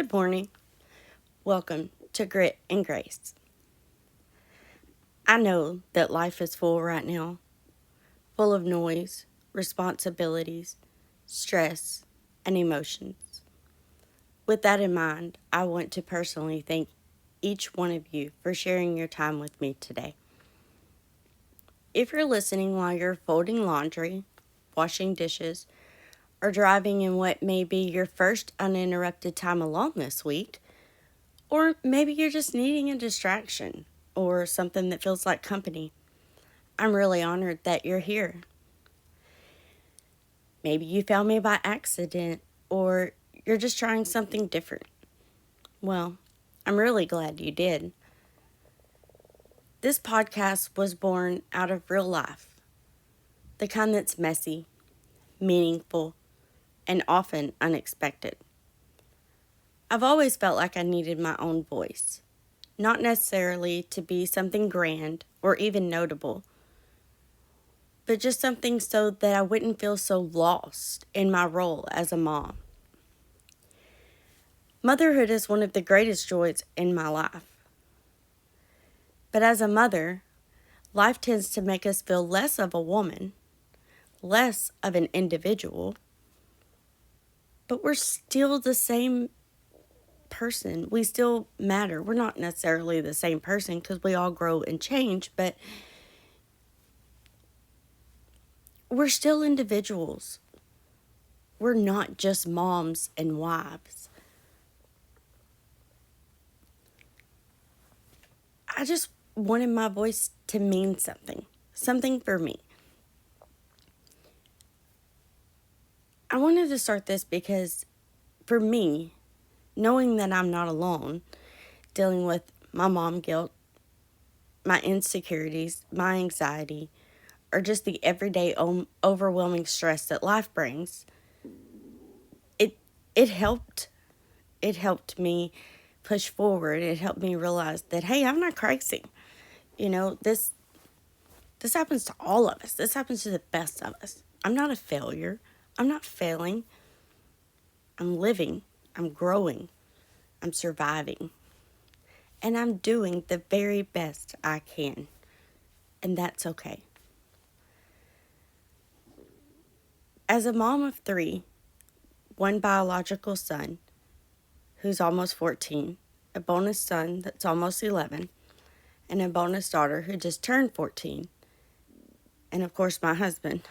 Good morning. Welcome to Grit and Grace. I know that life is full right now, full of noise, responsibilities, stress, and emotions. With that in mind, I want to personally thank each one of you for sharing your time with me today. If you're listening while you're folding laundry, washing dishes, or driving in what may be your first uninterrupted time alone this week, or maybe you're just needing a distraction or something that feels like company, I'm really honored that you're here. Maybe you found me by accident or you're just trying something different. Well, I'm really glad you did. This podcast was born out of real life, the kind that's messy, meaningful, and often unexpected. I've always felt like I needed my own voice, not necessarily to be something grand or even notable, but just something so that I wouldn't feel so lost in my role as a mom. Motherhood is one of the greatest joys in my life. But as a mother, life tends to make us feel less of a woman, less of an individual, but we're still the same person. We still matter. We're not necessarily the same person because we all grow and change, but we're still individuals. We're not just moms and wives. I just wanted my voice to mean something for me. I wanted to start this because for me, knowing that I'm not alone, dealing with my mom guilt, my insecurities, my anxiety, or just the everyday overwhelming stress that life brings, it it helped. It helped me push forward. It helped me realize that hey, I'm not crazy. This happens to all of us. This happens to the best of us. I'm not a failure. I'm not failing. I'm living. I'm growing. I'm surviving. And I'm doing the very best I can. And that's okay. As a mom of 3, one biological son who's almost 14, a bonus son that's almost 11, and a bonus daughter who just turned 14, and of course my husband,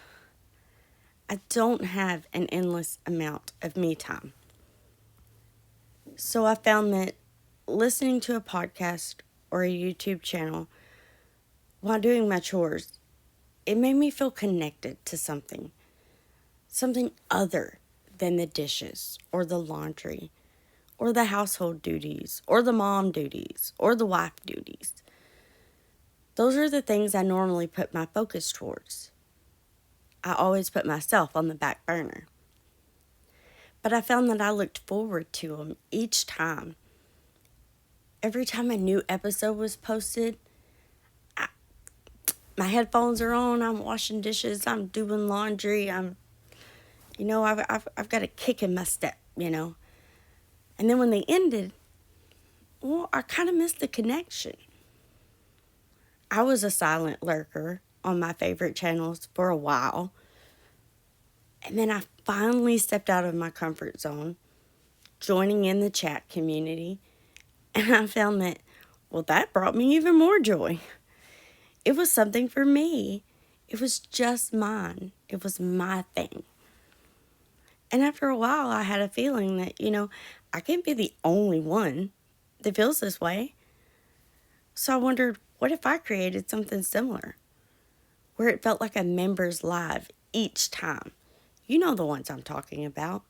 I don't have an endless amount of me time. So I found that listening to a podcast or a YouTube channel while doing my chores, it made me feel connected to something other than the dishes or the laundry or the household duties or the mom duties or the wife duties. Those are the things I normally put my focus towards. I always put myself on the back burner. But I found that I looked forward to them each time. Every time a new episode was posted, my headphones are on, I'm washing dishes, I'm doing laundry, I've got a kick in my step, And then when they ended, well, I kind of missed the connection. I was a silent lurker on my favorite channels for a while. And then I finally stepped out of my comfort zone, joining in the chat community. And I found that, well, that brought me even more joy. It was something for me. It was just mine. It was my thing. And after a while, I had a feeling that, I can't be the only one that feels this way. So I wondered, what if I created something similar, where it felt like a member's live each time? You know the ones I'm talking about,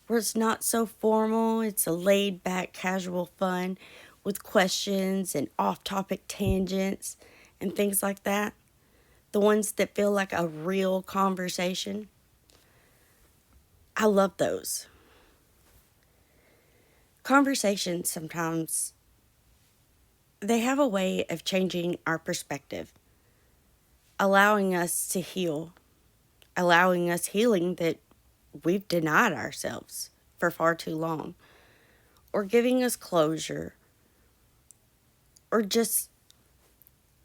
where it's not so formal, it's a laid-back, casual fun with questions and off-topic tangents and things like that. The ones that feel like a real conversation. I love those. Conversations sometimes, they have a way of changing our perspective, allowing us to heal, allowing us healing that we've denied ourselves for far too long, or giving us closure or just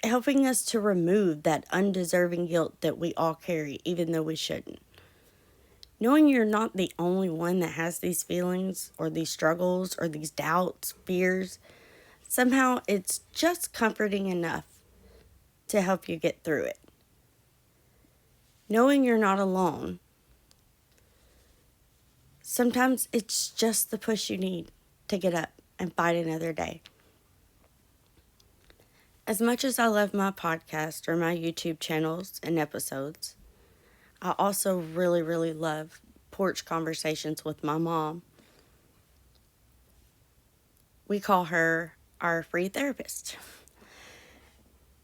helping us to remove that undeserving guilt that we all carry, even though we shouldn't. Knowing you're not the only one that has these feelings or these struggles or these doubts, fears, somehow it's just comforting enough to help you get through it. Knowing you're not alone, sometimes it's just the push you need to get up and fight another day. As much as I love my podcast or my YouTube channels and episodes, I also really, really love porch conversations with my mom. We call her our free therapist.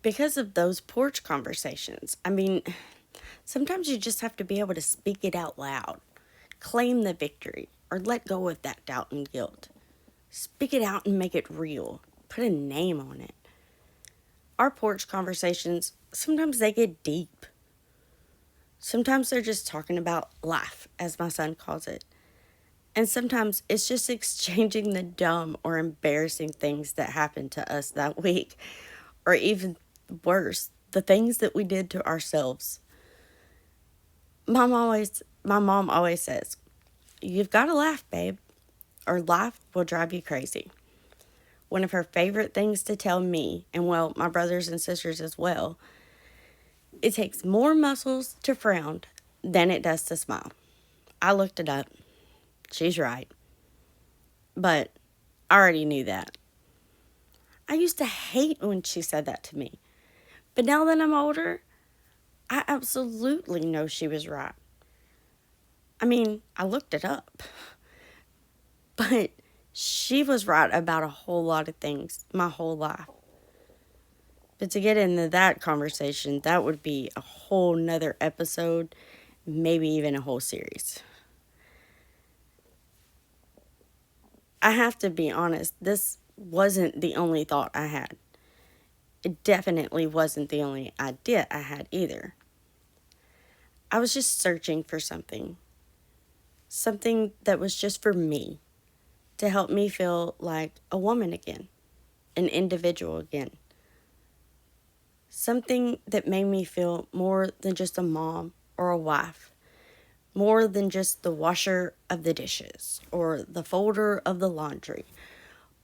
Because of those porch conversations, sometimes you just have to be able to speak it out loud, claim the victory, or let go of that doubt and guilt. Speak it out and make it real. Put a name on it. Our porch conversations, sometimes they get deep. Sometimes they're just talking about life, as my son calls it. And sometimes it's just exchanging the dumb or embarrassing things that happened to us that week. Or even worse, the things that we did to ourselves. My mom always says, "You've got to laugh, babe, or life will drive you crazy." One of her favorite things to tell me, and well, my brothers and sisters as well, it takes more muscles to frown than it does to smile. I looked it up. She's right. But I already knew that. I used to hate when she said that to me. But now that I'm older, I absolutely know she was right. I looked it up. But she was right about a whole lot of things my whole life. But to get into that conversation, that would be a whole nother episode, maybe even a whole series. I have to be honest, this wasn't the only thought I had. It definitely wasn't the only idea I had either. I was just searching for something that was just for me, to help me feel like a woman again, an individual again. Something that made me feel more than just a mom or a wife, more than just the washer of the dishes or the folder of the laundry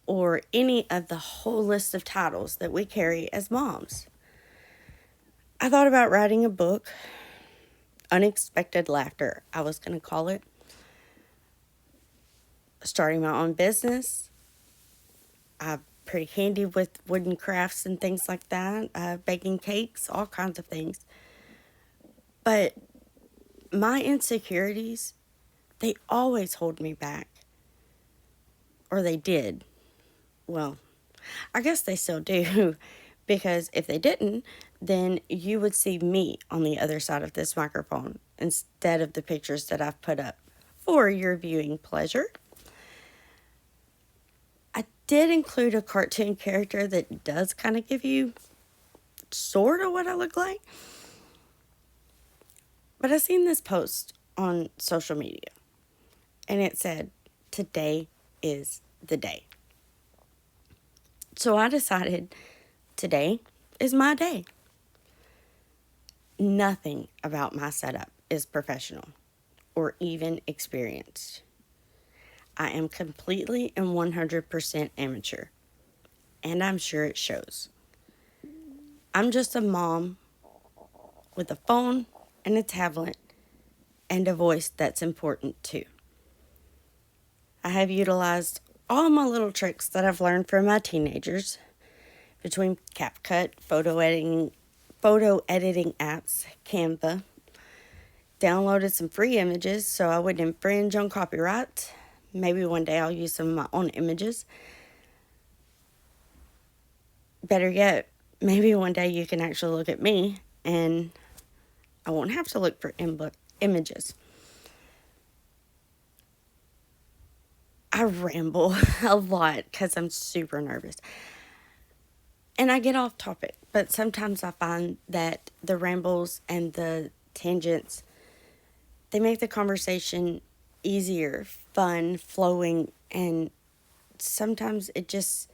or any of the whole list of titles that we carry as moms. I thought about writing a book, Unexpected Laughter, I was going to call it. Starting my own business. I'm pretty handy with wooden crafts and things like that, baking cakes, all kinds of things. But my insecurities, they always hold me back. Or they did. Well, I guess they still do. Because if they didn't, then you would see me on the other side of this microphone instead of the pictures that I've put up for your viewing pleasure. I did include a cartoon character that does kind of give you sort of what I look like. But I seen this post on social media, and it said, "Today is the day." So I decided today is my day. Nothing about my setup is professional or even experienced. I am completely and 100% amateur, and I'm sure it shows. I'm just a mom with a phone and a tablet and a voice that's important too. I have utilized all my little tricks that I've learned from my teenagers between CapCut, photo editing apps, Canva, downloaded some free images so I wouldn't infringe on copyright. Maybe one day I'll use some of my own images. Better yet, maybe one day you can actually look at me and I won't have to look for images. I ramble a lot because I'm super nervous. And I get off topic, but sometimes I find that the rambles and the tangents, they make the conversation easier, fun, flowing, and sometimes it gets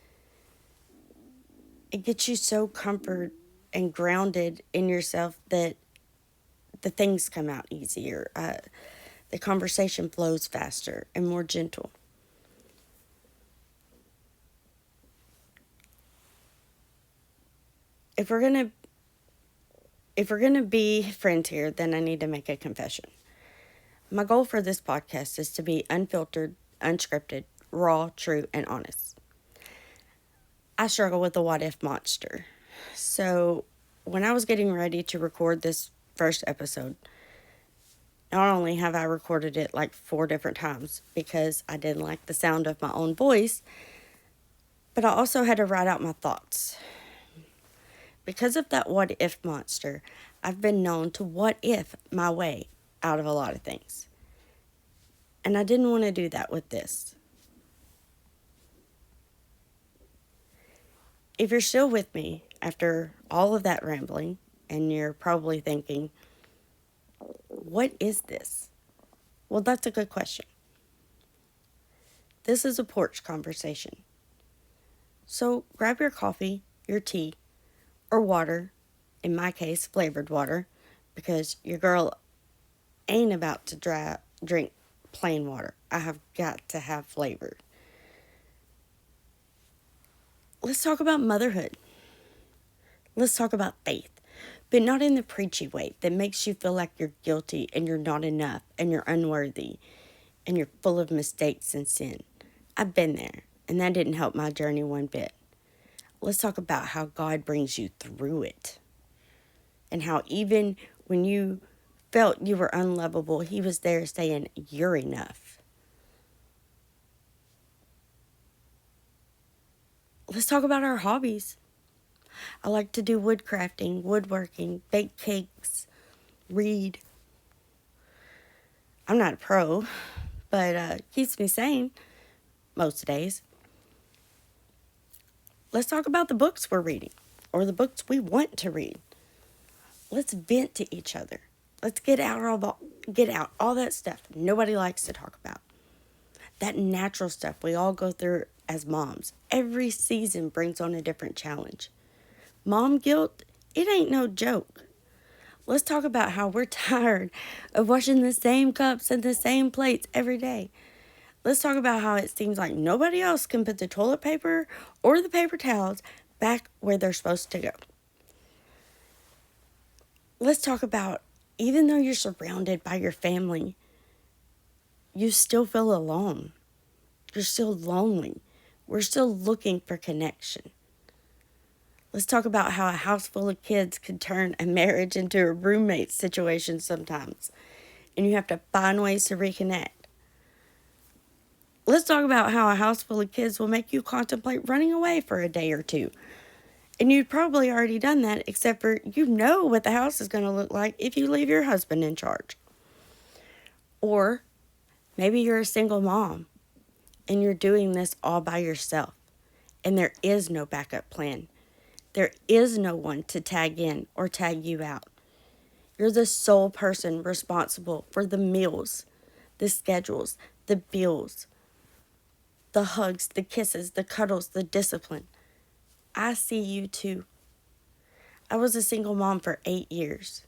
you so comfort and grounded in yourself that the things come out easier. The conversation flows faster and more gentle. If we're gonna be friends here, then I need to make a confession. My goal for this podcast is to be unfiltered, unscripted, raw, true, and honest. I struggle with the what if monster. So, when I was getting ready to record this first episode, not only have I recorded it like 4 different times because I didn't like the sound of my own voice, but I also had to write out my thoughts. Because of that what if monster, I've been known to what if my way out of a lot of things. And I didn't want to do that with this. If you're still with me after all of that rambling, and you're probably thinking, what is this? Well, that's a good question. This is a porch conversation. So grab your coffee, your tea, or water, in my case, flavored water, because your girl ain't about to drink plain water. I have got to have flavor. Let's talk about motherhood. Let's talk about faith, but not in the preachy way that makes you feel like you're guilty and you're not enough and you're unworthy and you're full of mistakes and sin. I've been there, and that didn't help my journey one bit. Let's talk about how God brings you through it, and how even when you felt you were unlovable, He was there saying, you're enough. Let's talk about our hobbies. I like to do wood crafting, woodworking, bake cakes, read. I'm not a pro, but keeps me sane most days. Let's talk about the books we're reading, or the books we want to read. Let's vent to each other. Let's get out all that stuff nobody likes to talk about. That natural stuff we all go through as moms. Every season brings on a different challenge. Mom guilt, it ain't no joke. Let's talk about how we're tired of washing the same cups and the same plates every day. Let's talk about how it seems like nobody else can put the toilet paper or the paper towels back where they're supposed to go. Let's talk about, even though you're surrounded by your family, you still feel alone. You're still lonely. We're still looking for connection. Let's talk about how a house full of kids could turn a marriage into a roommate situation sometimes, and you have to find ways to reconnect. Let's talk about how a house full of kids will make you contemplate running away for a day or two. And you've probably already done that, except for you know what the house is going to look like if you leave your husband in charge. Or maybe you're a single mom and you're doing this all by yourself, and there is no backup plan. There is no one to tag in or tag you out. You're the sole person responsible for the meals, the schedules, the bills, the hugs, the kisses, the cuddles, the discipline. I see you too. I was a single mom for 8 years.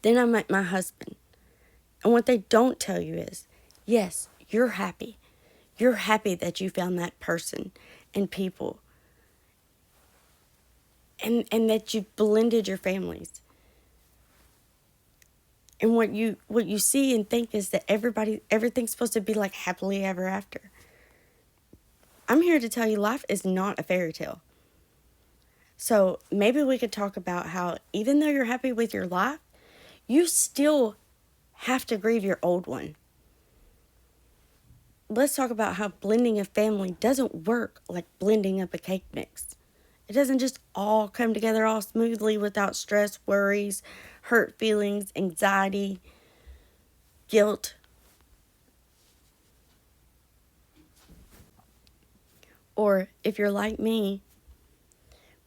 Then I met my husband. And what they don't tell you is, yes, you're happy. You're happy that you found that person and people. And that you've blended your families. And what you see and think is that everything's supposed to be like happily ever after. I'm here to tell you life is not a fairy tale. So maybe we could talk about how even though you're happy with your life, you still have to grieve your old one. Let's talk about how blending a family doesn't work like blending up a cake mix. It doesn't just all come together all smoothly without stress, worries, hurt feelings, anxiety, guilt. Or if you're like me,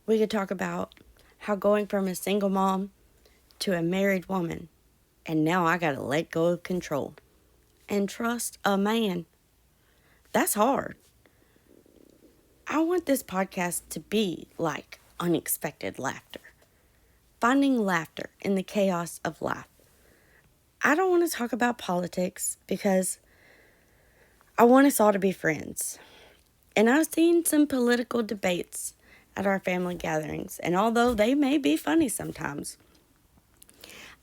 we could talk about how going from a single mom to a married woman, and now I gotta let go of control and trust a man. That's hard. I want this podcast to be like unexpected laughter, finding laughter in the chaos of life. I don't want to talk about politics because I want us all to be friends. And I've seen some political debates at our family gatherings, and although they may be funny sometimes,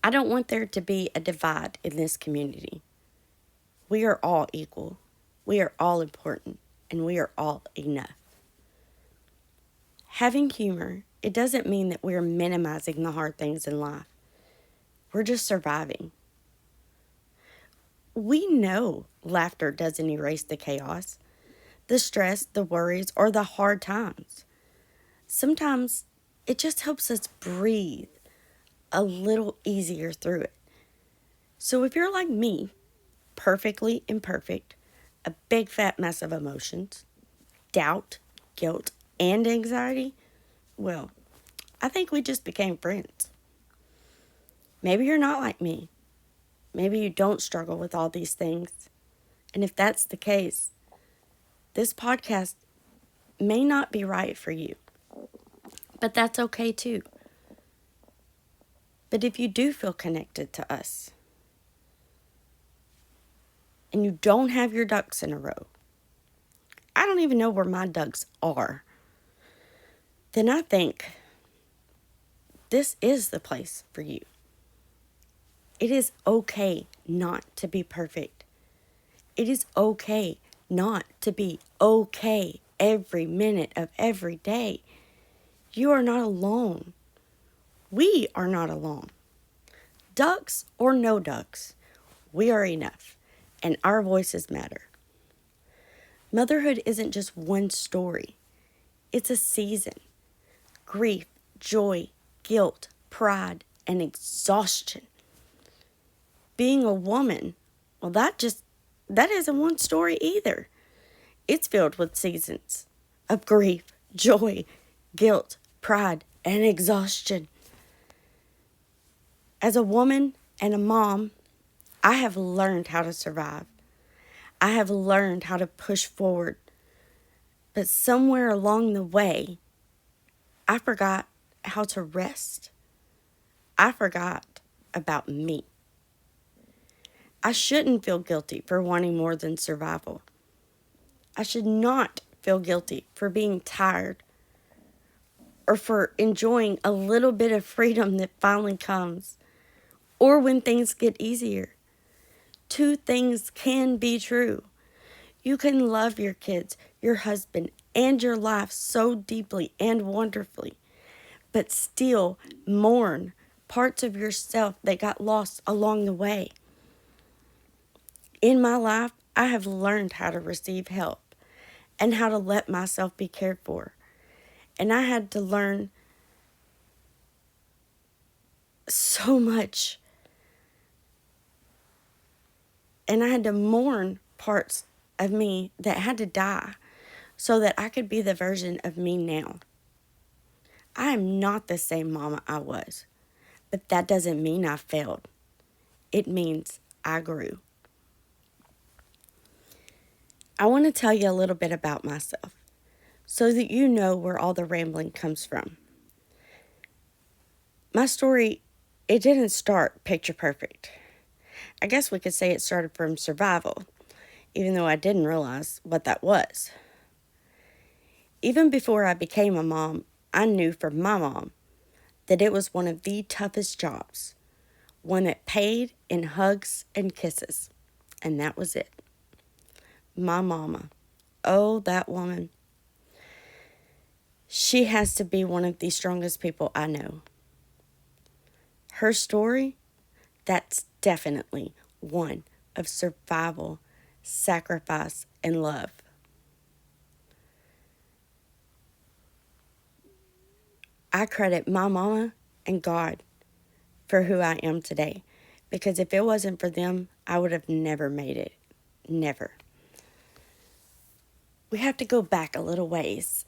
I don't want there to be a divide in this community. We are all equal, we are all important, and we are all enough. Having humor, it doesn't mean that we're minimizing the hard things in life. We're just surviving. We know laughter doesn't erase the chaos, the stress, the worries, or the hard times. Sometimes it just helps us breathe a little easier through it. So if you're like me, perfectly imperfect, a big fat mess of emotions, doubt, guilt, and anxiety, well, I think we just became friends. Maybe you're not like me. Maybe you don't struggle with all these things. And if that's the case, this podcast may not be right for you. But that's okay too. But if you do feel connected to us and you don't have your ducks in a row, I don't even know where my ducks are, then I think this is the place for you. It is okay not to be perfect. It is okay not to be okay every minute of every day. You are not alone. We are not alone. Ducks or no ducks, we are enough, and our voices matter. Motherhood isn't just one story. It's a season. Grief, joy, guilt, pride, and exhaustion. Being a woman, well, that isn't one story either. It's filled with seasons of grief, joy, guilt, pride, and exhaustion. As a woman and a mom, I have learned how to survive. I have learned how to push forward. But somewhere along the way, I forgot how to rest. I forgot about me. I shouldn't feel guilty for wanting more than survival. I should not feel guilty for being tired or for enjoying a little bit of freedom that finally comes, or when things get easier. Two things can be true. You can love your kids, your husband, and your life so deeply and wonderfully, but still mourn parts of yourself that got lost along the way. In my life, I have learned how to receive help and how to let myself be cared for. And I had to learn so much. And I had to mourn parts of me that had to die so that I could be the version of me now. I am not the same mama I was, but that doesn't mean I failed. It means I grew. I want to tell you a little bit about myself so that you know where all the rambling comes from. My story, it didn't start picture perfect. I guess we could say it started from survival, even though I didn't realize what that was. Even before I became a mom, I knew from my mom that it was one of the toughest jobs, one that paid in hugs and kisses, and that was it. My mama, oh, that woman. She has to be one of the strongest people I know. Her story, that's definitely one of survival, sacrifice, and love. I credit my mama and God for who I am today, because if it wasn't for them, I would have never made it. Never. We have to go back a little ways.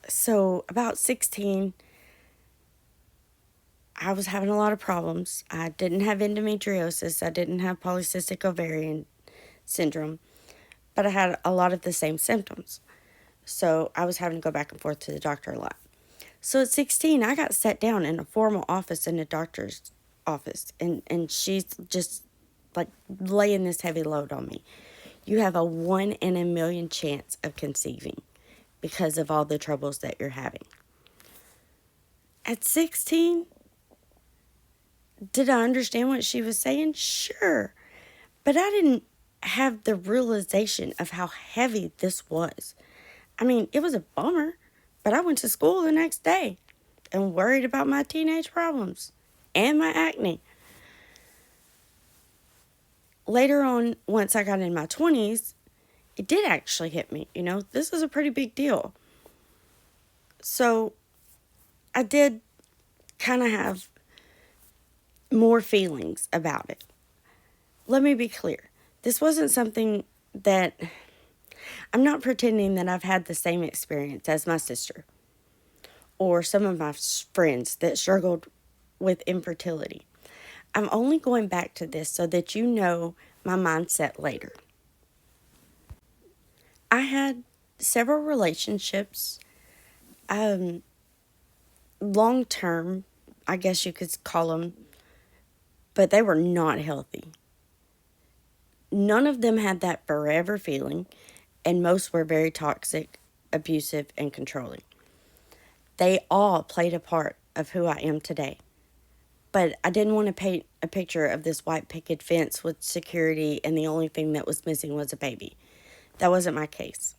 So, about 16, I was having a lot of problems. I didn't have endometriosis. I didn't have polycystic ovarian syndrome. but I had a lot of the same symptoms. So I was having to go back and forth to the doctor a lot. So at 16, I got set down in a formal office in a doctor's office, and she's just like laying this heavy load on me. You have a 1 in a million chance of conceiving because of all the troubles that you're having. At 16, did I understand what she was saying? Sure. But I didn't have the realization of how heavy this was. I mean, it was a bummer, but I went to school the next day and worried about my teenage problems and my acne. Later on, once I got in my 20s, it did actually hit me. This is a pretty big deal. So I did kind of have more feelings about it. Let me be clear. This wasn't something that I'm not pretending that I've had the same experience as my sister or some of my friends that struggled with infertility. I'm only going back to this so that you know my mindset later. I had several relationships, long term, I guess you could call them, but they were not healthy. None of them had that forever feeling, and most were very toxic, abusive, and controlling. They all played a part of who I am today. But I didn't want to paint a picture of this white picket fence with security and the only thing that was missing was a baby. That wasn't my case.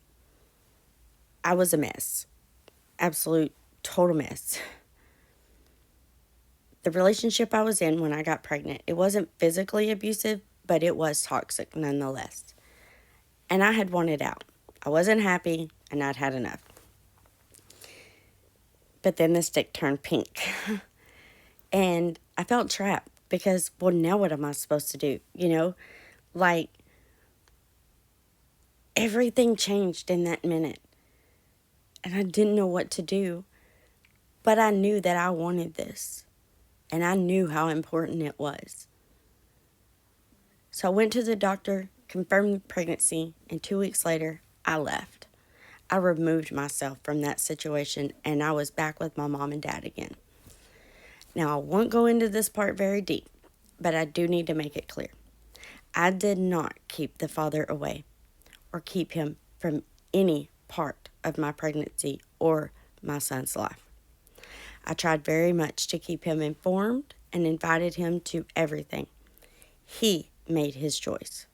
I was a mess. Absolute, total mess. The relationship I was in when I got pregnant, it wasn't physically abusive, but it was toxic nonetheless. And I had wanted out. I wasn't happy, and I'd had enough. But then the stick turned pink. And I felt trapped because, well, now what am I supposed to do? Like, everything changed in that minute. And I didn't know what to do. But I knew that I wanted this. And I knew how important it was. So I went to the doctor, confirmed the pregnancy, and 2 weeks later, I left. I removed myself from that situation, and I was back with my mom and dad again. Now, I won't go into this part very deep, but I do need to make it clear. I did not keep the father away or keep him from any part of my pregnancy or my son's life. I tried very much to keep him informed and invited him to everything. He made his choice.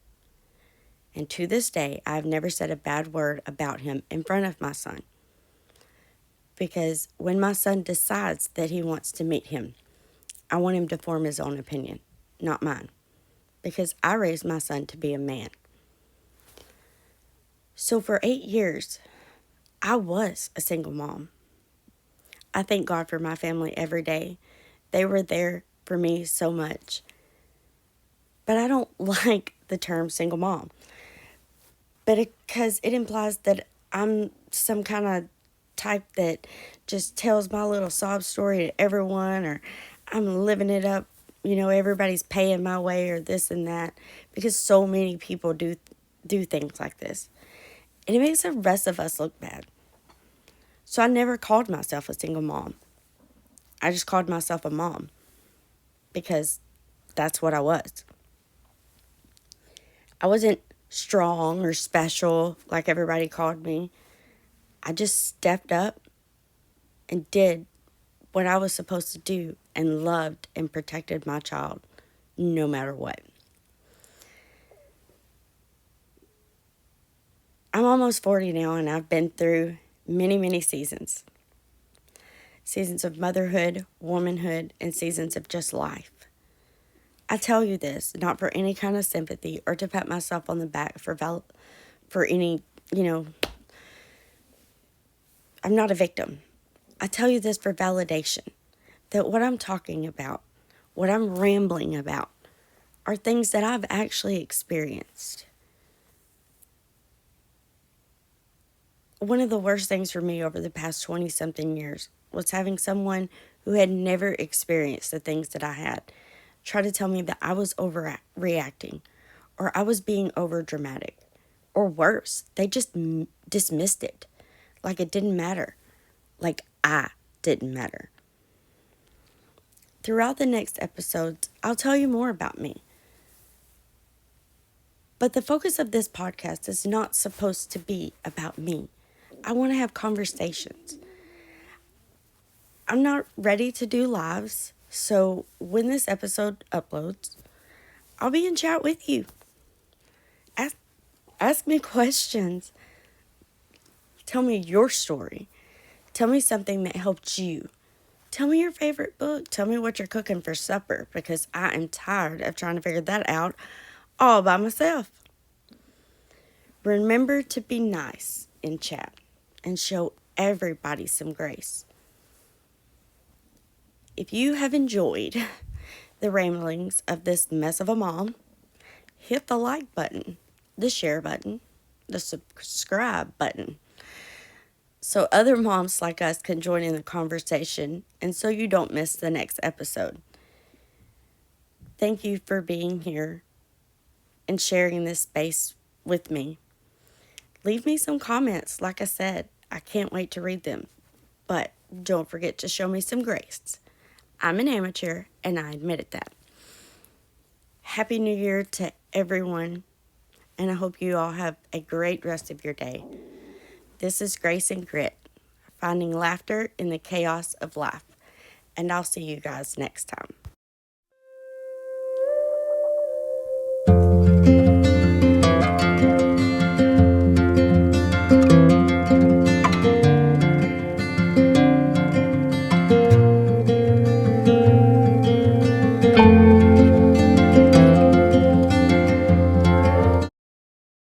And to this day, I've never said a bad word about him in front of my son. Because when my son decides that he wants to meet him, I want him to form his own opinion, not mine. Because I raised my son to be a man. So for 8 years, I was a single mom. I thank God for my family every day. They were there for me so much. But I don't like the term single mom. Because it implies that I'm some kind of type that just tells my little sob story to everyone, or I'm living it up, everybody's paying my way or this and that, because so many people do things like this. And it makes the rest of us look bad. So I never called myself a single mom. I just called myself a mom because that's what I was. I wasn't strong or special like everybody called me. I just stepped up and did what I was supposed to do and loved and protected my child no matter what. I'm almost 40 now, and I've been through many, many seasons. Seasons of motherhood, womanhood, and seasons of just life. I tell you this, not for any kind of sympathy or to pat myself on the back for any, I'm not a victim. I tell you this for validation, that what I'm talking about, what I'm rambling about, are things that I've actually experienced. One of the worst things for me over the past 20-something years was having someone who had never experienced the things that I had try to tell me that I was overreacting, or I was being over dramatic, Or worse, they just dismissed it like it didn't matter, like I didn't matter. Throughout the next episodes, I'll tell you more about me. But the focus of this podcast is not supposed to be about me. I want to have conversations. I'm not ready to do lives, so when this episode uploads, I'll be in chat with you. Ask me questions. Tell me your story. Tell me something that helped you. Tell me your favorite book. Tell me what you're cooking for supper, because I am tired of trying to figure that out all by myself. Remember to be nice in chat and show everybody some grace. If you have enjoyed the ramblings of this mess of a mom, hit the like button, the share button, the subscribe button, so other moms like us can join in the conversation and so you don't miss the next episode. Thank you for being here and sharing this space with me. Leave me some comments. Like I said, I can't wait to read them. But don't forget to show me some grace. I'm an amateur, and I admitted that. Happy New Year to everyone, and I hope you all have a great rest of your day. This is Grace and Grit, finding laughter in the chaos of life, and I'll see you guys next time.